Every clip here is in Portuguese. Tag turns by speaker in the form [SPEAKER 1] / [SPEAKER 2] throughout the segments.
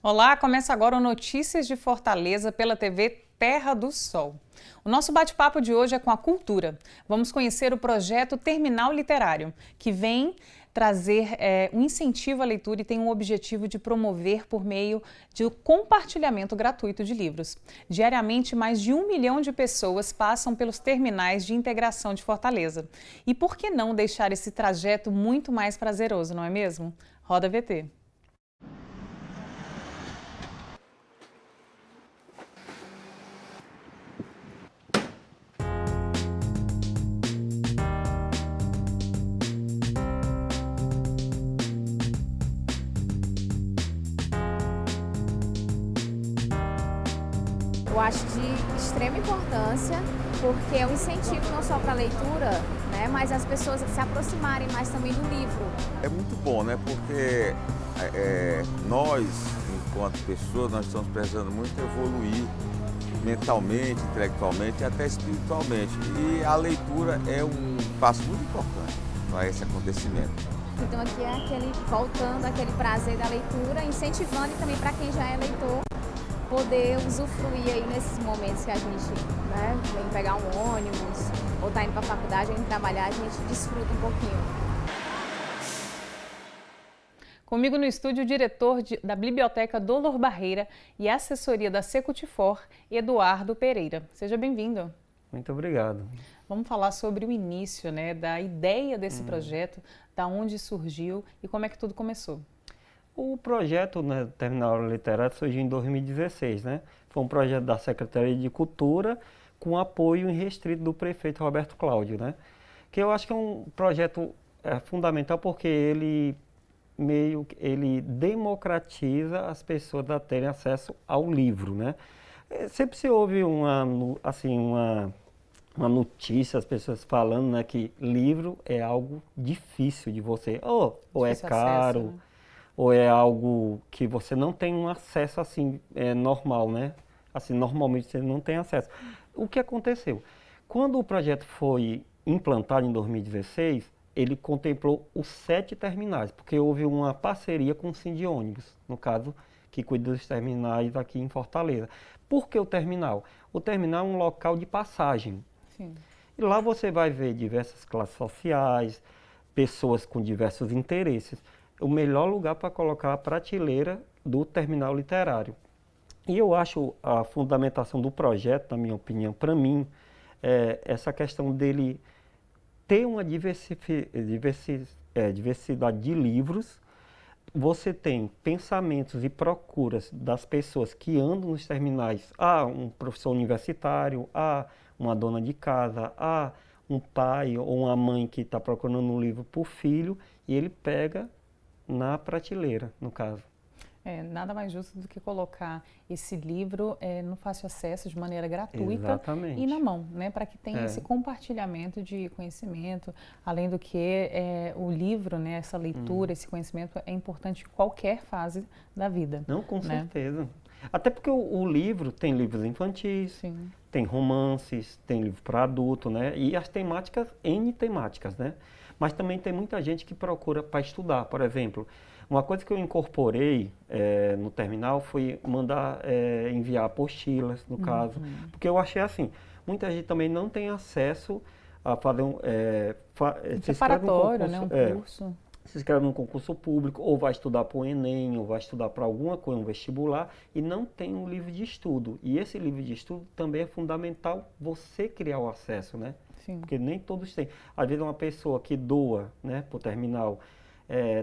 [SPEAKER 1] Olá, começa agora o Notícias de Fortaleza pela TV Terra do Sol. O nosso bate-papo de hoje é com a cultura. Vamos conhecer o projeto Terminal Literário, que vem trazer um incentivo à leitura e tem o objetivo de promover por meio de compartilhamento gratuito de livros. Diariamente, mais de 1 milhão de pessoas passam pelos terminais de integração de Fortaleza. E por que não deixar esse trajeto muito mais prazeroso, não é mesmo? Roda VT.
[SPEAKER 2] Eu acho de extrema importância, porque é um incentivo não só para a leitura, né, mas as pessoas se aproximarem mais também do livro.
[SPEAKER 3] É muito bom, né? Porque nós, enquanto pessoas, nós estamos precisando muito evoluir mentalmente, intelectualmente e até espiritualmente. E a leitura é um passo muito importante para esse acontecimento.
[SPEAKER 2] Então aqui é voltando aquele prazer da leitura, incentivando e também para quem já é leitor, poder usufruir aí nesses momentos que a gente vem pegar um ônibus, ou está indo para a faculdade, ou indo trabalhar, a gente desfruta um pouquinho.
[SPEAKER 1] Comigo no estúdio o diretor da Biblioteca Dolor Barreira e assessoria da Secutifor, Eduardo Pereira. Seja bem-vindo.
[SPEAKER 4] Muito obrigado.
[SPEAKER 1] Vamos falar sobre o início, da ideia desse projeto, da onde surgiu e como é que tudo começou.
[SPEAKER 4] O projeto, Terminal Literário, surgiu em 2016, né? Foi um projeto da Secretaria de Cultura com apoio irrestrito do prefeito Roberto Cláudio, né? Que eu acho que é um projeto fundamental porque ele democratiza as pessoas a terem acesso ao livro, né? Sempre se ouve uma notícia, as pessoas falando, né, que livro é algo difícil de você, ou é caro,
[SPEAKER 1] acesso, né?
[SPEAKER 4] Ou é algo que você não tem um acesso assim, normal, né? Assim, normalmente você não tem acesso. O que aconteceu? Quando o projeto foi implantado em 2016, ele contemplou os 7 terminais, porque houve uma parceria com o Sindiônibus, no caso, que cuida dos terminais aqui em Fortaleza. Por que o terminal? O terminal é um local de passagem.
[SPEAKER 1] Sim.
[SPEAKER 4] E lá você vai ver diversas classes sociais, pessoas com diversos interesses. O melhor lugar para colocar a prateleira do terminal literário. E eu acho a fundamentação do projeto, na minha opinião, para mim, essa questão dele ter uma diversidade de livros. Você tem pensamentos e procuras das pessoas que andam nos terminais. Um professor universitário, uma dona de casa, um pai ou uma mãe que está procurando um livro para o filho e ele pega na prateleira, no caso.
[SPEAKER 1] Nada mais justo do que colocar esse livro no fácil acesso, de maneira gratuita.
[SPEAKER 4] Exatamente.
[SPEAKER 1] E na mão, para que tenha esse compartilhamento de conhecimento. Além do que o livro, essa leitura, esse conhecimento é importante em qualquer fase da vida.
[SPEAKER 4] Não, com certeza. Até porque o livro tem livros infantis, sim, tem romances, tem livro para adulto, né? E as temáticas, N temáticas, né? Mas também tem muita gente que procura para estudar. Por exemplo, uma coisa que eu incorporei no terminal foi mandar enviar apostilas, no caso, porque eu achei assim, muita gente também não tem acesso a fazer um
[SPEAKER 1] preparatório, um curso.
[SPEAKER 4] Se inscreve num concurso público, ou vai estudar para o Enem, ou vai estudar para alguma coisa, um vestibular, e não tem um livro de estudo. E esse livro de estudo também é fundamental você criar o acesso, né?
[SPEAKER 1] Sim.
[SPEAKER 4] Porque nem todos têm. Às vezes uma pessoa que doa, né, para o terminal,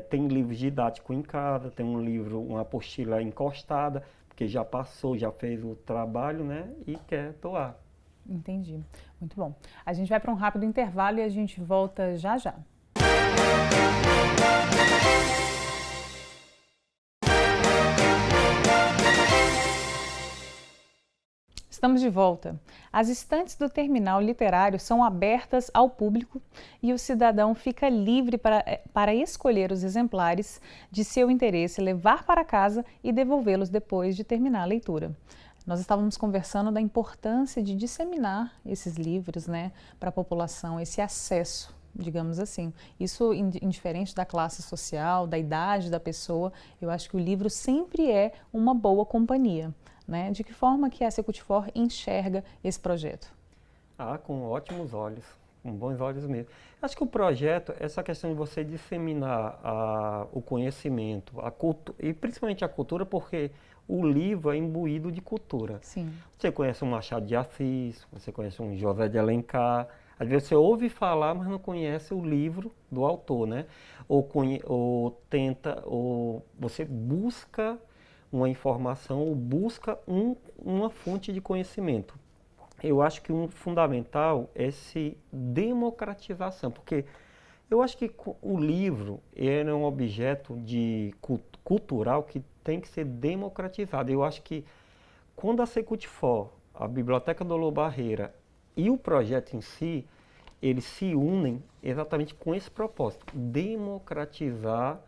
[SPEAKER 4] tem livro didático em casa, tem um livro, uma apostila encostada, porque já passou, já fez o trabalho, né, e quer doar.
[SPEAKER 1] Entendi. Muito bom. A gente vai para um rápido intervalo e a gente volta já já. Estamos de volta. As estantes do terminal literário são abertas ao público e o cidadão fica livre para escolher os exemplares de seu interesse, levar para casa e devolvê-los depois de terminar a leitura. Nós estávamos conversando da importância de disseminar esses livros, para a população, esse acesso digamos assim. Isso indiferente da classe social, da idade da pessoa, eu acho que o livro sempre é uma boa companhia, né? De que forma que a Secult4 enxerga esse projeto?
[SPEAKER 4] Com ótimos olhos, com bons olhos mesmo. Acho que o projeto, essa questão de você disseminar o conhecimento, e principalmente a cultura, porque o livro é imbuído de cultura.
[SPEAKER 1] Sim.
[SPEAKER 4] Você conhece um Machado de Assis, você conhece um José de Alencar, às vezes você ouve falar, mas não conhece o livro do autor, né? Ou você busca uma informação, ou busca uma fonte de conhecimento. Eu acho que um fundamental é essa democratização, porque eu acho que o livro é um objeto cultural que tem que ser democratizado. Eu acho que quando a Secult4, a Biblioteca Dolor Barreira e o projeto em si, eles se unem exatamente com esse propósito, democratizar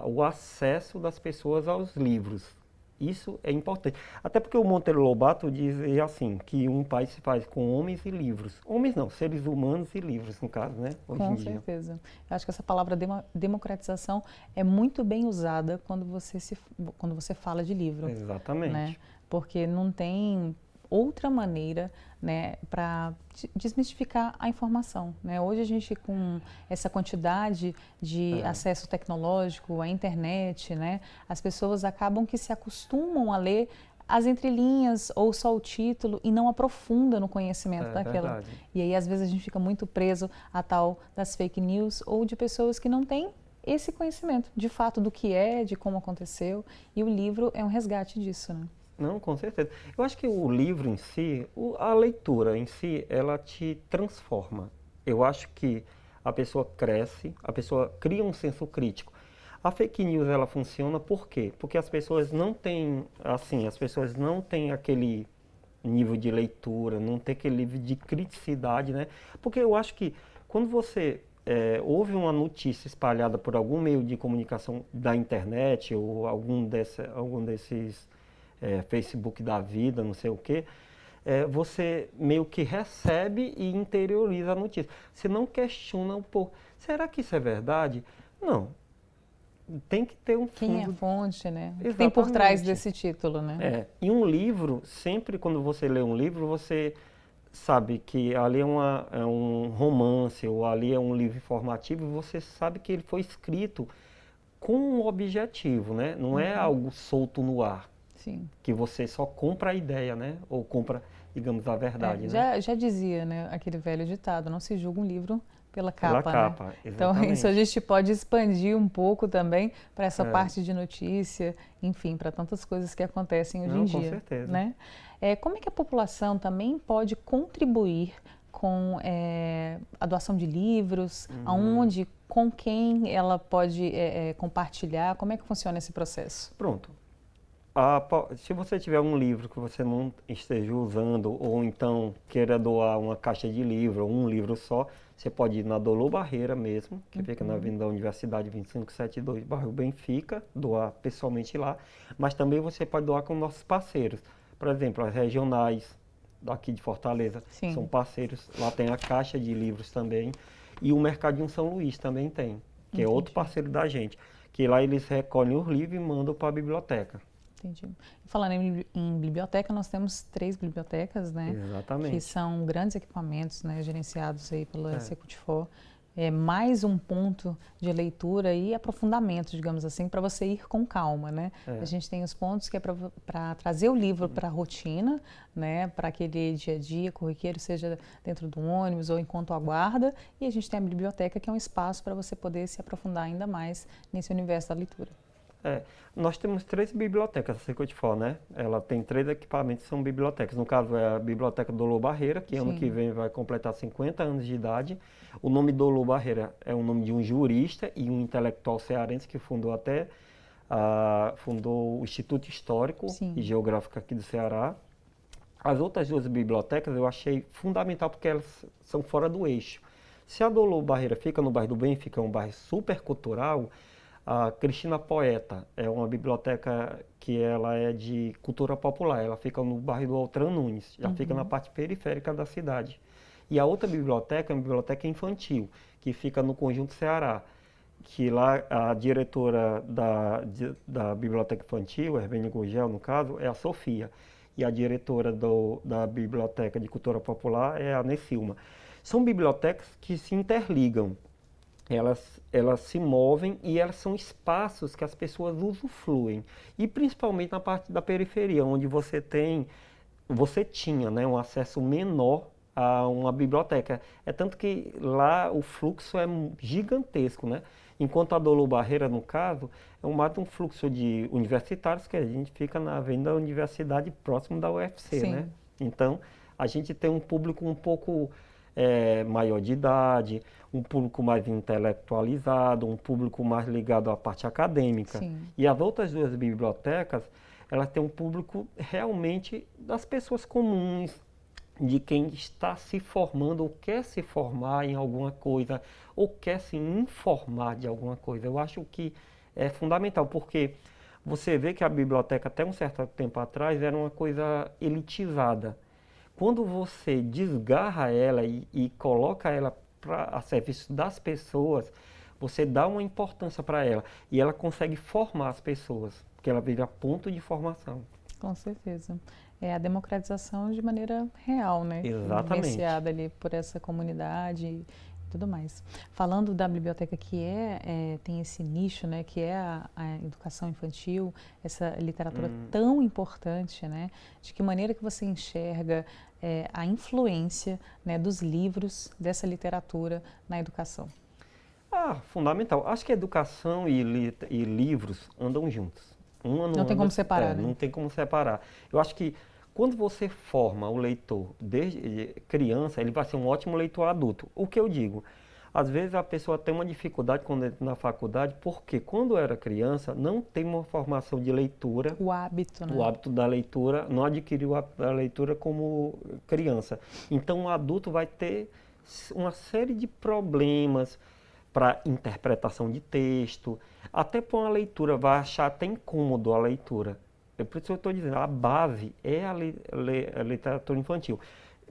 [SPEAKER 4] o acesso das pessoas aos livros. Isso é importante. Até porque o Monteiro Lobato dizia assim, que um país se faz com homens e livros. Homens não, seres humanos e livros, no caso, né? Hoje
[SPEAKER 1] Com
[SPEAKER 4] em dia.
[SPEAKER 1] certeza. Eu acho que essa palavra democratização é muito bem usada quando você fala de livro.
[SPEAKER 4] Exatamente.
[SPEAKER 1] Né? Porque não tem outra maneira, né, para desmistificar a informação, né? Hoje a gente, com essa quantidade de acesso tecnológico, à internet, né, as pessoas acabam que se acostumam a ler as entrelinhas ou só o título e não aprofunda no conhecimento daquela.
[SPEAKER 4] Verdade.
[SPEAKER 1] E aí às vezes a gente fica muito preso a tal das fake news ou de pessoas que não têm esse conhecimento, de fato, do que é, de como aconteceu, e o livro é um resgate disso, né?
[SPEAKER 4] Não, com certeza. Eu acho que o livro em si, a leitura em si, ela te transforma. Eu acho que a pessoa cresce, a pessoa cria um senso crítico. A fake news, ela funciona por quê? Porque as pessoas não têm, aquele nível de leitura, não tem aquele nível de criticidade, né? Porque eu acho que quando você ouve uma notícia espalhada por algum meio de comunicação da internet ou algum desses Facebook da vida, não sei o quê, você meio que recebe e interioriza a notícia. Você não questiona um pouco. Será que isso é verdade? Não. Tem que ter um fundo.
[SPEAKER 1] Quem é a fonte, né? O que
[SPEAKER 4] Exatamente.
[SPEAKER 1] tem por trás desse título, né?
[SPEAKER 4] E um livro, sempre quando você lê um livro, você sabe que ali é um romance ou ali é um livro informativo, e você sabe que ele foi escrito com um objetivo, né? Não é algo solto no ar.
[SPEAKER 1] Sim.
[SPEAKER 4] Que você só compra a ideia, né? Ou compra, digamos, a verdade, né?
[SPEAKER 1] Já dizia, né, aquele velho ditado, não se julga um livro pela capa,
[SPEAKER 4] Pela capa,
[SPEAKER 1] né?
[SPEAKER 4] exatamente.
[SPEAKER 1] Então, isso a gente pode expandir um pouco também para essa parte de notícia, enfim, para tantas coisas que acontecem hoje em dia.
[SPEAKER 4] Com certeza.
[SPEAKER 1] Né? Como é que a população também pode contribuir com a doação de livros, aonde, com quem ela pode compartilhar, como é que funciona esse processo?
[SPEAKER 4] Pronto. Se você tiver um livro que você não esteja usando, ou então queira doar uma caixa de livro, ou um livro só, você pode ir na Dolor Barreira mesmo, que fica na Avenida da Universidade 2572, bairro Benfica, doar pessoalmente lá, mas também você pode doar com nossos parceiros. Por exemplo, as regionais daqui de Fortaleza são parceiros, lá tem a caixa de livros também, e o Mercadinho São Luís também tem, que é outro parceiro da gente, que lá eles recolhem os livros e mandam para a biblioteca.
[SPEAKER 1] Entendi. Falando em biblioteca, nós temos 3 bibliotecas, né?
[SPEAKER 4] Exatamente.
[SPEAKER 1] Que são grandes equipamentos, né, gerenciados aí pela Secult4. Mais um ponto de leitura e aprofundamento, digamos assim, para você ir com calma, né? A gente tem os pontos que é para trazer o livro para a rotina, né? Para aquele dia a dia corriqueiro, seja dentro do ônibus ou enquanto aguarda. E a gente tem a biblioteca, que é um espaço para você poder se aprofundar ainda mais nesse universo da leitura.
[SPEAKER 4] Nós temos 3 bibliotecas, a Secult4, né? Ela tem 3 equipamentos que são bibliotecas. No caso, é a Biblioteca Dolor Barreira, que ano que vem vai completar 50 anos de idade. O nome Dolor Barreira é o nome de um jurista e um intelectual cearense que fundou o Instituto Histórico e Geográfico aqui do Ceará. As outras 2 bibliotecas eu achei fundamental porque elas são fora do eixo. Se a Dolor Barreira fica no bairro do Benfica, é um bairro super cultural, a Cristina Poeta é uma biblioteca que ela é de cultura popular, ela fica no bairro do Altran Nunes, já fica na parte periférica da cidade. E a outra biblioteca é uma biblioteca infantil, que fica no Conjunto Ceará, que lá a diretora da Biblioteca Infantil, Hermênia Gurgel, no caso, é a Sofia. E a diretora da Biblioteca de Cultura Popular é a Nessilma. São bibliotecas que se interligam. Elas se movem e elas são espaços que as pessoas usufruem. E principalmente na parte da periferia, onde você tinha, né, um acesso menor a uma biblioteca. É tanto que lá o fluxo é gigantesco, né? Enquanto a Dolo Barreira, no caso, é mais um fluxo de universitários, que a gente fica na Avenida da Universidade, próximo da UFC,
[SPEAKER 1] Sim.
[SPEAKER 4] né? Então, a gente tem um público um pouco maior de idade, um público mais intelectualizado, um público mais ligado à parte acadêmica.
[SPEAKER 1] Sim.
[SPEAKER 4] E as outras duas bibliotecas, elas têm um público realmente das pessoas comuns, de quem está se formando ou quer se formar em alguma coisa, ou quer se informar de alguma coisa. Eu acho que é fundamental, porque você vê que a biblioteca, até um certo tempo atrás, era uma coisa elitizada. Quando você desgarra ela e coloca ela a serviço das pessoas, você dá uma importância para ela, e ela consegue formar as pessoas, porque ela vira ponto de formação.
[SPEAKER 1] Com certeza. É a democratização de maneira real, né?
[SPEAKER 4] Exatamente.
[SPEAKER 1] Vivenciada ali por essa comunidade e tudo mais. Falando da biblioteca que tem esse nicho, né? Que é a educação infantil, essa literatura tão importante, né? De que maneira que você enxerga a influência, né, dos livros, dessa literatura na educação?
[SPEAKER 4] Fundamental. Acho que educação e livros andam juntos.
[SPEAKER 1] Não tem como separar, né?
[SPEAKER 4] Não tem como separar. Eu acho que quando você forma o leitor desde criança, ele vai ser um ótimo leitor adulto. O que eu digo? Às vezes a pessoa tem uma dificuldade quando entra na faculdade, porque quando era criança não tem uma formação de leitura.
[SPEAKER 1] O hábito, né?
[SPEAKER 4] O hábito da leitura, não adquiriu o hábito da leitura como criança. Então o adulto vai ter uma série de problemas para interpretação de texto, até para uma leitura, vai achar até incômodo a leitura. É por isso que eu estou dizendo, a base é a literatura infantil.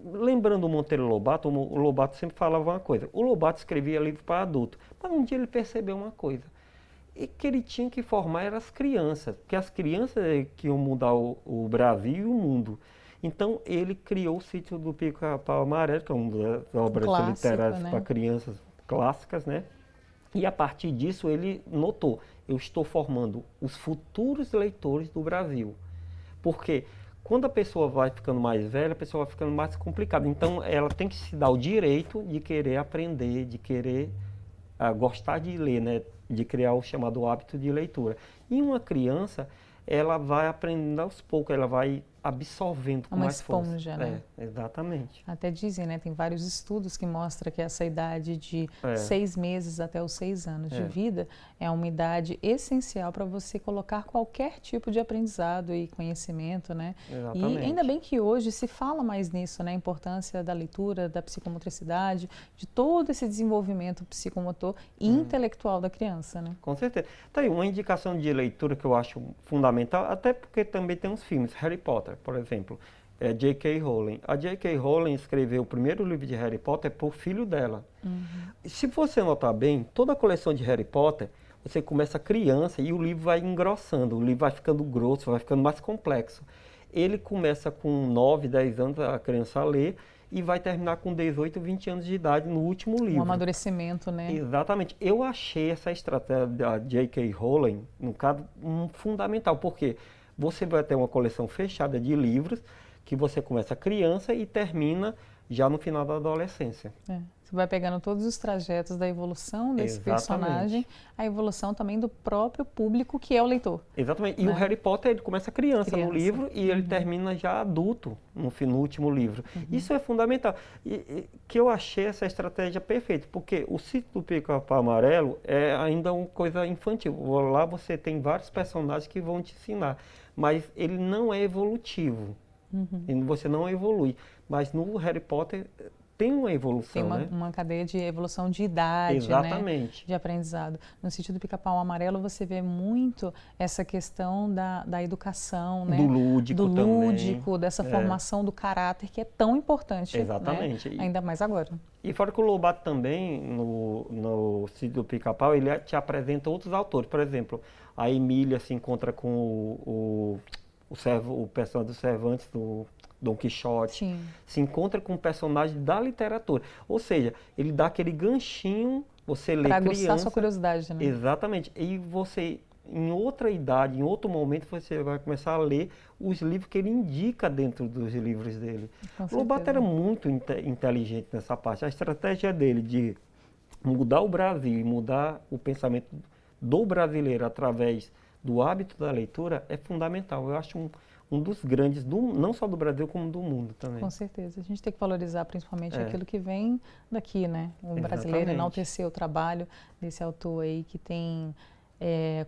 [SPEAKER 4] Lembrando o Monteiro Lobato, o Lobato sempre falava uma coisa. O Lobato escrevia livro para adulto, mas um dia ele percebeu uma coisa. E que ele tinha que formar eram as crianças, porque as crianças que iam mudar o Brasil e o mundo. Então ele criou o Sítio do Pica-Pau Amarelo, que é uma das obras literárias, né, para crianças clássicas, né? E a partir disso ele notou, eu estou formando os futuros leitores do Brasil. Porque quando a pessoa vai ficando mais velha, a pessoa vai ficando mais complicada. Então ela tem que se dar o direito de querer aprender, de querer gostar de ler, né? De criar o chamado hábito de leitura. E uma criança, ela vai aprendendo aos poucos, ela vai absorvendo com mais força.
[SPEAKER 1] Uma esponja, né?
[SPEAKER 4] Exatamente.
[SPEAKER 1] Até dizem, né? Tem vários estudos que mostram que essa idade de 6 meses até os 6 anos de vida é uma idade essencial para você colocar qualquer tipo de aprendizado e conhecimento, né?
[SPEAKER 4] Exatamente.
[SPEAKER 1] E ainda bem que hoje se fala mais nisso, né? A importância da leitura, da psicomotricidade, de todo esse desenvolvimento psicomotor e intelectual da criança, né?
[SPEAKER 4] Com certeza. Tá aí uma indicação de leitura que eu acho fundamental, até porque também tem uns filmes, Harry Potter, por exemplo, J.K. Rowling. A J.K. Rowling escreveu o primeiro livro de Harry Potter para o filho dela. Se você notar bem, toda a coleção de Harry Potter, você começa criança e o livro vai engrossando, o livro vai ficando grosso, vai ficando mais complexo. Ele começa com 9, 10 anos a criança a ler e vai terminar com 18, 20 anos de idade no último livro.
[SPEAKER 1] Um amadurecimento, né?
[SPEAKER 4] Exatamente. Eu achei essa estratégia da J.K. Rowling, no caso, fundamental, porque você vai ter uma coleção fechada de livros que você começa criança e termina já no final da adolescência.
[SPEAKER 1] Você vai pegando todos os trajetos da evolução desse personagem, a evolução também do próprio público que é o leitor.
[SPEAKER 4] Exatamente. E o Harry Potter, ele começa criança no livro e ele termina já adulto no último livro. Isso é fundamental. E que eu achei essa estratégia perfeita, porque o Sítio do Pica-Pau Amarelo é ainda uma coisa infantil. Lá você tem vários personagens que vão te ensinar, mas ele não é evolutivo. Você não evolui. Mas no Harry Potter tem uma evolução,
[SPEAKER 1] Tem
[SPEAKER 4] né?
[SPEAKER 1] uma cadeia de evolução de idade,
[SPEAKER 4] Exatamente.
[SPEAKER 1] né? De aprendizado. No sentido do Pica-Pau Amarelo, você vê muito essa questão da educação, né?
[SPEAKER 4] Do lúdico
[SPEAKER 1] do
[SPEAKER 4] também.
[SPEAKER 1] lúdico, dessa formação do caráter, que é tão importante,
[SPEAKER 4] Exatamente.
[SPEAKER 1] né? Ainda mais agora.
[SPEAKER 4] E fora que o Lobato também, no sítio do Pica-Pau, ele te apresenta outros autores. Por exemplo, a Emília se encontra com o personagem do Cervantes, do Dom Quixote.
[SPEAKER 1] Sim.
[SPEAKER 4] Se encontra com um personagem da literatura. Ou seja, ele dá aquele ganchinho, você lê
[SPEAKER 1] Para
[SPEAKER 4] criança.
[SPEAKER 1] aguçar sua curiosidade, né?
[SPEAKER 4] Exatamente. E você, em outra idade, em outro momento, você vai começar a ler os livros que ele indica dentro dos livros dele.
[SPEAKER 1] Com
[SPEAKER 4] O Lobato
[SPEAKER 1] certeza.
[SPEAKER 4] era muito inteligente nessa parte. A estratégia dele de mudar o Brasil e mudar o pensamento do brasileiro através do hábito da leitura é fundamental. Eu acho um dos grandes, não só do Brasil, como do mundo também.
[SPEAKER 1] Com certeza. A gente tem que valorizar principalmente
[SPEAKER 4] É.
[SPEAKER 1] aquilo que vem daqui, né? O brasileiro
[SPEAKER 4] Exatamente.
[SPEAKER 1] enaltecer o trabalho desse autor aí que tem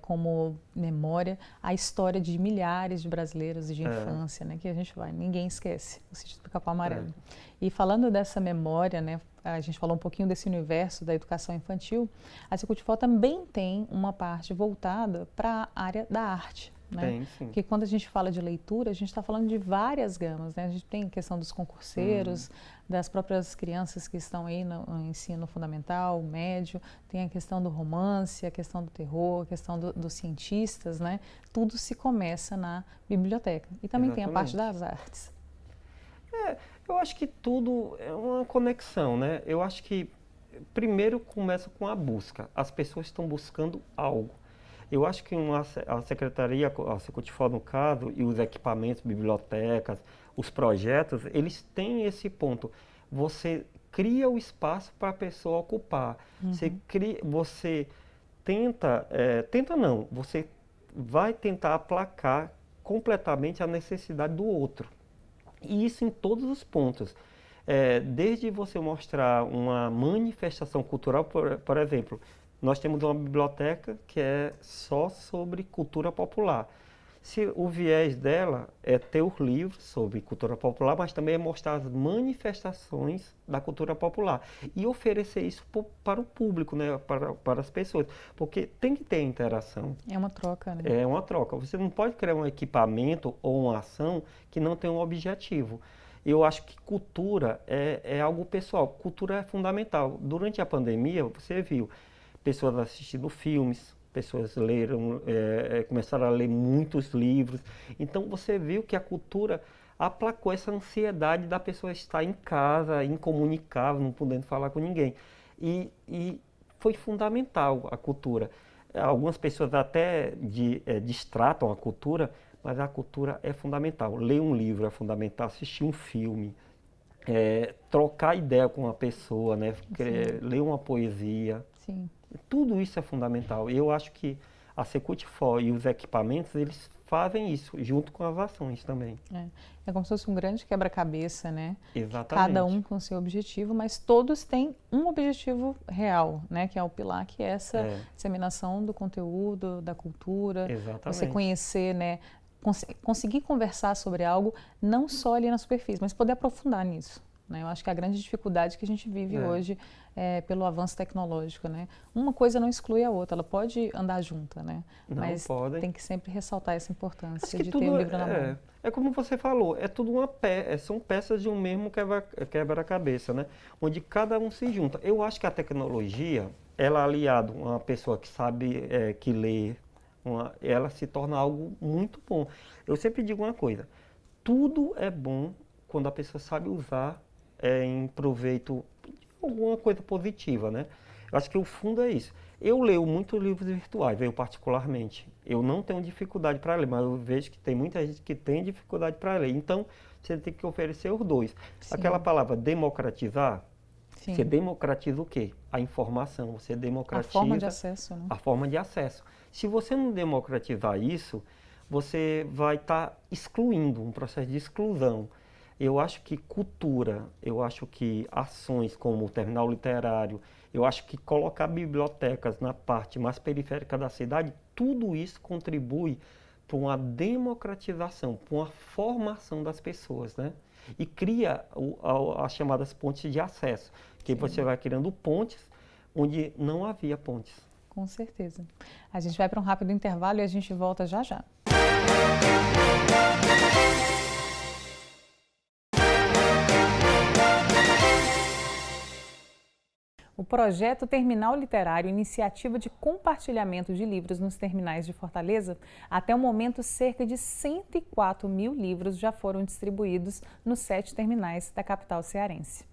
[SPEAKER 1] como memória a história de milhares de brasileiros e de infância, né? Que a gente ninguém esquece, o Sítio do Pica-Pau Amarelo. E falando dessa memória, né? A gente falou um pouquinho desse universo da educação infantil. A Secult também tem uma parte voltada para a área da arte. Né?
[SPEAKER 4] Tem, sim.
[SPEAKER 1] Porque quando a gente fala de leitura, a gente está falando de várias gamas, né? A gente tem a questão dos concurseiros, das próprias crianças que estão aí no ensino fundamental, médio, tem a questão do romance, a questão do terror, a questão dos cientistas, né? Tudo se começa na biblioteca. E também tem a parte das artes.
[SPEAKER 4] Eu acho que tudo é uma conexão, né? Eu acho que primeiro começa com a busca. As pessoas estão buscando algo. Eu acho que a secretaria, a Secult no caso, e os equipamentos, bibliotecas, os projetos, eles têm esse ponto. Você cria o espaço para a pessoa ocupar. Você você vai tentar aplacar completamente a necessidade do outro. E isso em todos os pontos. Desde você mostrar uma manifestação cultural, por exemplo, nós temos uma biblioteca que é só sobre cultura popular. O viés dela é ter os livros sobre cultura popular, mas também é mostrar as manifestações da cultura popular e oferecer isso para o público, né, para as pessoas, porque tem que ter interação.
[SPEAKER 1] É uma troca, né?
[SPEAKER 4] É uma troca. Você não pode criar um equipamento ou uma ação que não tem um objetivo. Eu acho que cultura é algo pessoal. Cultura é fundamental. Durante a pandemia, você viu pessoas assistindo filmes, pessoas começaram a ler muitos livros. Então você viu que a cultura aplacou essa ansiedade da pessoa estar em casa, incomunicável, não podendo falar com ninguém. E foi fundamental a cultura. Algumas pessoas até distratam a cultura, mas a cultura é fundamental. Ler um livro é fundamental, assistir um filme, trocar ideia com uma pessoa, né? Ler uma poesia.
[SPEAKER 1] Sim.
[SPEAKER 4] Tudo isso é fundamental. Eu acho que a Secult e os equipamentos, eles fazem isso, junto com as ações também.
[SPEAKER 1] É como se fosse um grande quebra-cabeça, né?
[SPEAKER 4] Exatamente.
[SPEAKER 1] Cada um com seu objetivo, mas todos têm um objetivo real, né? Que é o pilar, que é essa disseminação do conteúdo, da cultura.
[SPEAKER 4] Exatamente.
[SPEAKER 1] Você conhecer, né? Conseguir conversar sobre algo, não só ali na superfície, mas poder aprofundar nisso. Né? Eu acho que a grande dificuldade que a gente vive hoje é pelo avanço tecnológico, né? Uma coisa não exclui a outra, ela pode andar junta, né?
[SPEAKER 4] Não,
[SPEAKER 1] mas
[SPEAKER 4] podem.
[SPEAKER 1] tem que sempre ressaltar essa importância de
[SPEAKER 4] tudo
[SPEAKER 1] ter o livro na mão.
[SPEAKER 4] É como você falou, é tudo são peças de um mesmo quebra-cabeça, né? Onde cada um se junta. Eu acho que a tecnologia, ela aliada a uma pessoa que sabe que lê, ela se torna algo muito bom. Eu sempre digo uma coisa, tudo é bom quando a pessoa sabe usar em proveito de alguma coisa positiva, né? Eu acho que o fundo é isso. Eu leio muitos livros virtuais, eu particularmente. Eu não tenho dificuldade para ler, mas eu vejo que tem muita gente que tem dificuldade para ler. Então, você tem que oferecer os dois.
[SPEAKER 1] Sim.
[SPEAKER 4] Aquela palavra democratizar,
[SPEAKER 1] Sim.
[SPEAKER 4] você democratiza o quê? A informação, você democratiza...
[SPEAKER 1] A forma de acesso, né?
[SPEAKER 4] A forma de acesso. Se você não democratizar isso, você vai estar excluindo, um processo de exclusão. Eu acho que cultura, eu acho que ações como o terminal literário, eu acho que colocar bibliotecas na parte mais periférica da cidade, tudo isso contribui para uma democratização, para uma formação das pessoas, né? e cria as chamadas pontes de acesso, que você vai criando pontes onde não havia pontes.
[SPEAKER 1] Com certeza. A gente vai para um rápido intervalo e a gente volta já já. O projeto Terminal Literário, iniciativa de compartilhamento de livros nos terminais de Fortaleza, até o momento cerca de 104 mil livros já foram distribuídos nos 7 terminais da capital cearense.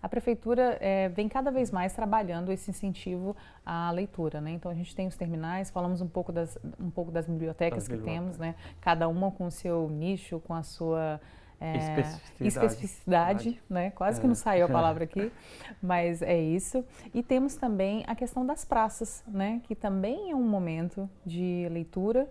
[SPEAKER 1] A Prefeitura vem cada vez mais trabalhando esse incentivo à leitura, né? Então a gente tem os terminais, falamos um pouco das bibliotecas que temos, né? Cada uma com o seu nicho, com a sua especificidade, né? Quase que não saiu a palavra aqui, mas é isso. E temos também a questão das praças, né? Que também é um momento de leitura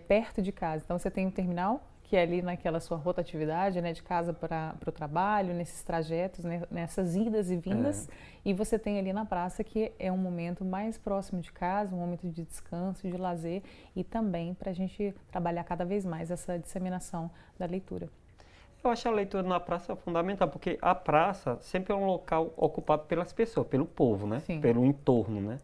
[SPEAKER 1] perto de casa. Então você tem um terminal que é ali naquela sua rotatividade, né, de casa para o trabalho, nesses trajetos, né, nessas idas e vindas, e você tem ali na praça que é um momento mais próximo de casa, um momento de descanso, de lazer e também para a gente trabalhar cada vez mais essa disseminação da leitura.
[SPEAKER 4] Eu acho a leitura na praça fundamental, porque a praça sempre é um local ocupado pelas pessoas, pelo povo, né?
[SPEAKER 1] Sim.
[SPEAKER 4] Pelo entorno, né?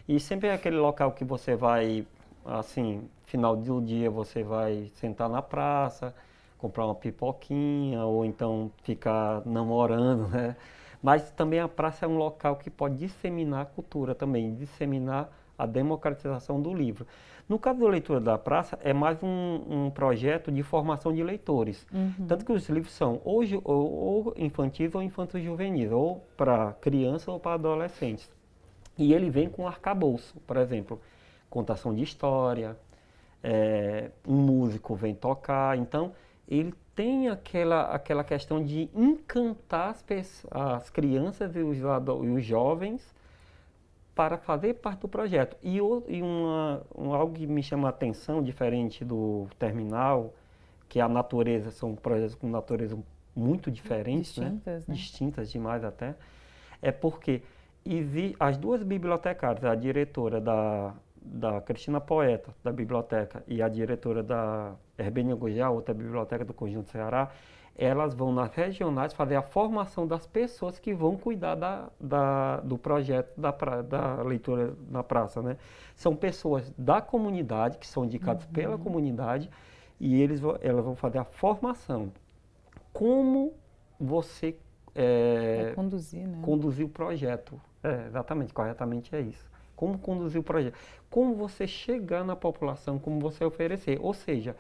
[SPEAKER 4] E sempre é aquele local que você vai, assim, final do dia você vai sentar na praça, comprar uma pipoquinha ou então ficar namorando, né? Mas também a praça é um local que pode disseminar a cultura também, disseminar a democratização do livro. No caso da leitura da praça, é mais um projeto de formação de leitores. Tanto que os livros são ou infantis ou infanto-juvenis, ou para criança ou para adolescentes. E ele vem com arcabouço, por exemplo, contação de história, um músico vem tocar, então ele tem aquela questão de encantar as crianças e os jovens para fazer parte do projeto. E algo que me chama a atenção, diferente do terminal, que a natureza, são projetos com natureza muito diferentes,
[SPEAKER 1] distintas, né?
[SPEAKER 4] Distintas demais até, é porque as duas bibliotecárias, a diretora da Cristina Poeta, da biblioteca, e a diretora da Herbênia Gugel, outra biblioteca do Conjunto Ceará, elas vão nas regionais fazer a formação das pessoas que vão cuidar do projeto da leitura na praça, né? São pessoas da comunidade, que são indicadas pela comunidade, e elas vão fazer a formação. Como você
[SPEAKER 1] conduzir, né?
[SPEAKER 4] Conduzir o projeto. Exatamente, corretamente é isso. Como conduzir o projeto. Como você chegar na população, como você oferecer. Ou seja,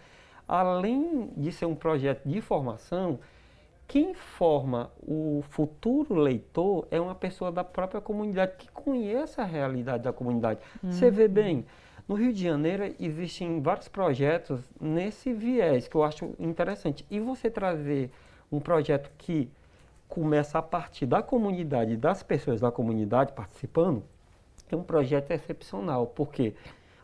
[SPEAKER 4] além de ser um projeto de formação, quem forma o futuro leitor é uma pessoa da própria comunidade, que conhece a realidade da comunidade. Você vê bem, no Rio de Janeiro existem vários projetos nesse viés, que eu acho interessante. E você trazer um projeto que começa a partir da comunidade, das pessoas da comunidade participando, é um projeto excepcional, porque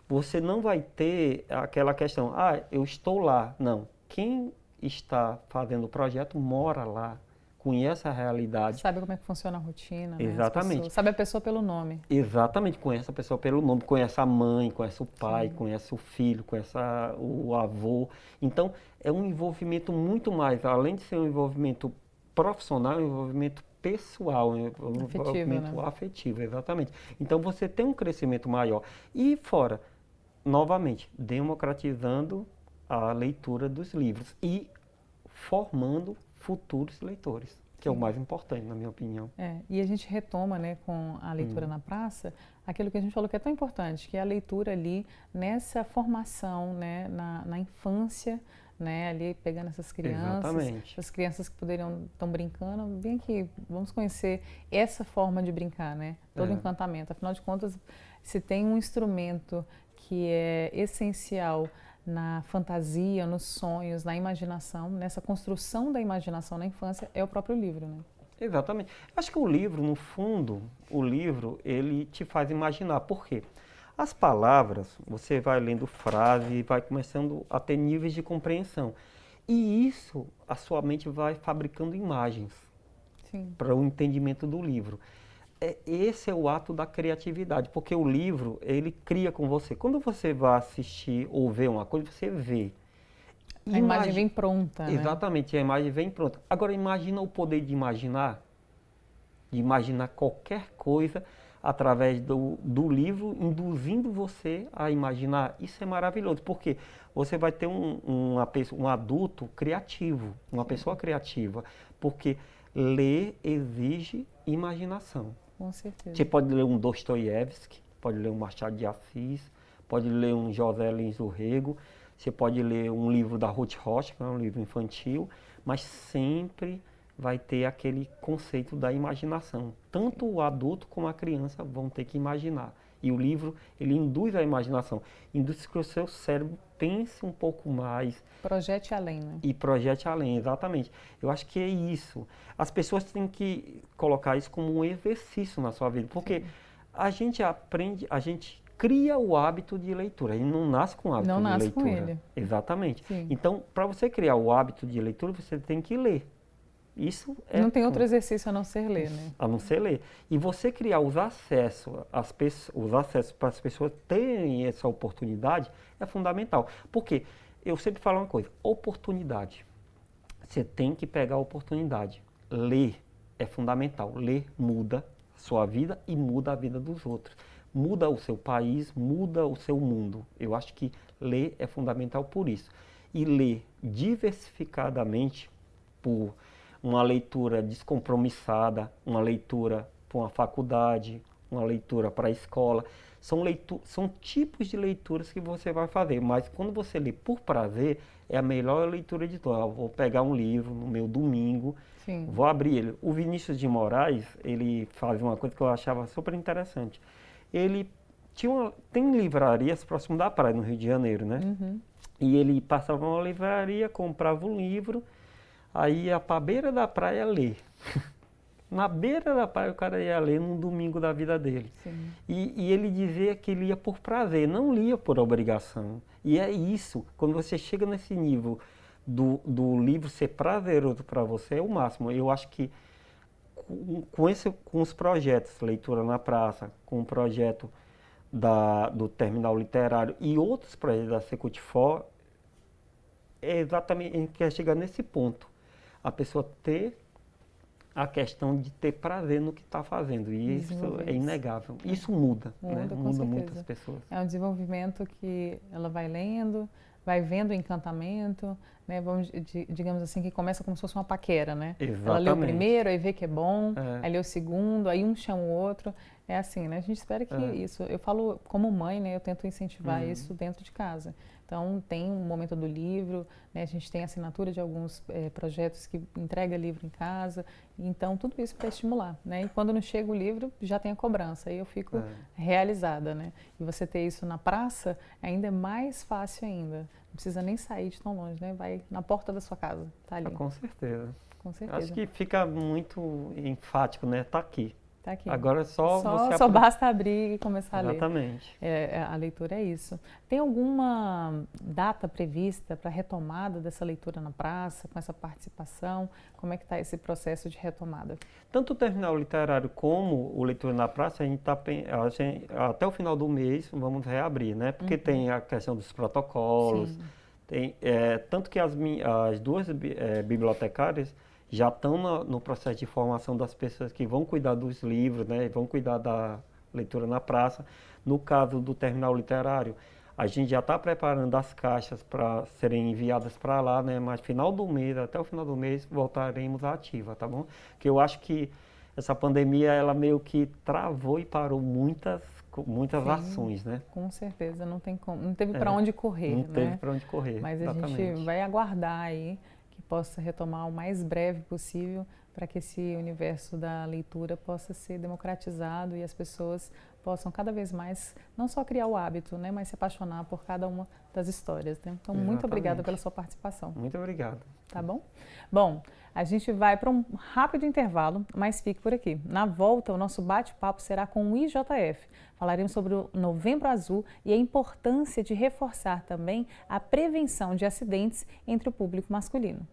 [SPEAKER 4] você não vai ter aquela questão, eu estou lá. Não, quem está fazendo o projeto mora lá, conhece a realidade.
[SPEAKER 1] Sabe como é que funciona a rotina, né?
[SPEAKER 4] Exatamente.
[SPEAKER 1] Sabe a pessoa pelo nome.
[SPEAKER 4] Exatamente, conhece a pessoa pelo nome, conhece a mãe, conhece o pai, conhece o filho, conhece o avô. Então, é um envolvimento muito mais, além de ser um envolvimento profissional, um envolvimento pessoal, um envolvimento afetivo, exatamente. Então, você tem um crescimento maior. E fora, novamente, democratizando a leitura dos livros e formando futuros leitores, que é o mais importante, na minha opinião.
[SPEAKER 1] E a gente retoma, né, com a leitura na praça, aquilo que a gente falou que é tão importante, que é a leitura ali nessa formação, né, na infância, né, ali pegando essas crianças, essas crianças que estão brincando, vem aqui, vamos conhecer essa forma de brincar, né, todo encantamento. Afinal de contas, se tem um instrumento que é essencial na fantasia, nos sonhos, na imaginação, nessa construção da imaginação na infância, é o próprio livro, né?
[SPEAKER 4] Exatamente. Acho que o livro, no fundo, ele te faz imaginar. Por quê? As palavras, você vai lendo frase e vai começando a ter níveis de compreensão. E isso, a sua mente vai fabricando imagens para o entendimento do livro. Esse é o ato da criatividade, porque o livro, ele cria com você. Quando você vai assistir ou ver uma coisa, você vê.
[SPEAKER 1] A imagem vem pronta, né?
[SPEAKER 4] Exatamente, a imagem vem pronta. Agora imagina o poder de imaginar qualquer coisa através do livro, induzindo você a imaginar. Isso é maravilhoso, porque você vai ter um adulto criativo, uma pessoa criativa, porque ler exige imaginação.
[SPEAKER 1] Com certeza.
[SPEAKER 4] Você pode ler um Dostoiévski, pode ler um Machado de Assis, pode ler um José Lins do Rego, você pode ler um livro da Ruth Rocha, que é um livro infantil, mas sempre vai ter aquele conceito da imaginação. Tanto o adulto como a criança vão ter que imaginar. E o livro, ele induz a imaginação, induz que o seu cérebro pense um pouco mais.
[SPEAKER 1] Projete além, né?
[SPEAKER 4] E projete além, exatamente. Eu acho que é isso. As pessoas têm que colocar isso como um exercício na sua vida, porque a gente aprende, a gente cria o hábito de leitura, a gente não nasce com o hábito de leitura.
[SPEAKER 1] Não nasce com ele.
[SPEAKER 4] Exatamente.
[SPEAKER 1] Sim.
[SPEAKER 4] Então, para você criar o hábito de leitura, você tem que ler. Isso é
[SPEAKER 1] não tem outro exercício a não ser ler, né?
[SPEAKER 4] A não ser ler. E você criar os acessos para as pessoas terem essa oportunidade é fundamental. Porque eu sempre falo uma coisa, oportunidade. Você tem que pegar a oportunidade. Ler é fundamental. Ler muda a sua vida e muda a vida dos outros. Muda o seu país, muda o seu mundo. Eu acho que ler é fundamental por isso. E ler diversificadamente por uma leitura descompromissada, uma leitura para uma faculdade, uma leitura para a escola. São tipos de leituras que você vai fazer, mas quando você lê por prazer, é a melhor leitura de todas. Eu vou pegar um livro no meu domingo,
[SPEAKER 1] Sim.
[SPEAKER 4] Vou abrir ele. O Vinícius de Moraes, ele faz uma coisa que eu achava super interessante. Ele tem livrarias próximo da praia, no Rio de Janeiro, né?
[SPEAKER 1] Uhum.
[SPEAKER 4] E ele passava numa livraria, comprava um livro, aí ia para a beira da praia ler. Na beira da praia o cara ia ler num domingo da vida dele. E ele dizia que ele ia por prazer, não lia por obrigação. E é isso, quando você chega nesse nível do livro ser prazeroso para você, é o máximo. Eu acho que com os projetos, Leitura na Praça, com o projeto do Terminal Literário e outros projetos da Secult4, é exatamente, a gente quer chegar nesse ponto. A pessoa ter a questão de ter prazer no que está fazendo. E isso é inegável. Isso muda, né? Muda muitas pessoas.
[SPEAKER 1] É um desenvolvimento que ela vai lendo, vai vendo o encantamento, né? Digamos assim, que começa como se fosse uma paquera, né?
[SPEAKER 4] Exatamente.
[SPEAKER 1] Ela lê o primeiro, aí vê que é bom, aí lê o segundo, aí um chama o outro. É assim, né? A gente espera que isso... Eu falo como mãe, né? Eu tento incentivar isso dentro de casa. Então, tem um momento do livro, né? A gente tem assinatura de alguns projetos que entrega livro em casa. Então, tudo isso para estimular, né? E quando não chega o livro, já tem a cobrança. Aí eu fico realizada, né? E você ter isso na praça ainda é mais fácil ainda. Não precisa nem sair de tão longe, né? Vai na porta da sua casa, tá ali.
[SPEAKER 4] Com certeza.
[SPEAKER 1] Com certeza.
[SPEAKER 4] Acho que fica muito enfático, né? Tá aqui.
[SPEAKER 1] Tá aqui.
[SPEAKER 4] Agora só
[SPEAKER 1] basta abrir e começar a ler.
[SPEAKER 4] Exatamente.
[SPEAKER 1] A leitura é isso. Tem alguma data prevista para a retomada dessa leitura na praça, com essa participação? Como é que está esse processo de retomada?
[SPEAKER 4] Tanto o Terminal Literário como o Leitura na Praça, a gente até o final do mês vamos reabrir, né? Porque tem a questão dos protocolos, tanto que as duas bibliotecárias já estão no processo de formação das pessoas que vão cuidar dos livros, né, vão cuidar da leitura na praça. No caso do Terminal Literário, a gente já está preparando as caixas para serem enviadas para lá, né, mas até o final do mês, voltaremos à ativa, tá bom? Porque eu acho que essa pandemia, ela meio que travou e parou muitas ações, né?
[SPEAKER 1] Com certeza, não teve para onde correr,
[SPEAKER 4] Não teve para onde correr,
[SPEAKER 1] mas
[SPEAKER 4] exatamente.
[SPEAKER 1] A gente vai aguardar aí que possa retomar o mais breve possível para que esse universo da leitura possa ser democratizado e as pessoas possam cada vez mais não só criar o hábito, né, mas se apaixonar por cada uma das histórias, né? Então, muito obrigada pela sua participação.
[SPEAKER 4] Muito obrigado.
[SPEAKER 1] Tá bom? Bom, a gente vai para um rápido intervalo, mas fique por aqui. Na volta, o nosso bate-papo será com o IJF. Falaremos sobre o Novembro Azul e a importância de reforçar também a prevenção de acidentes entre o público masculino.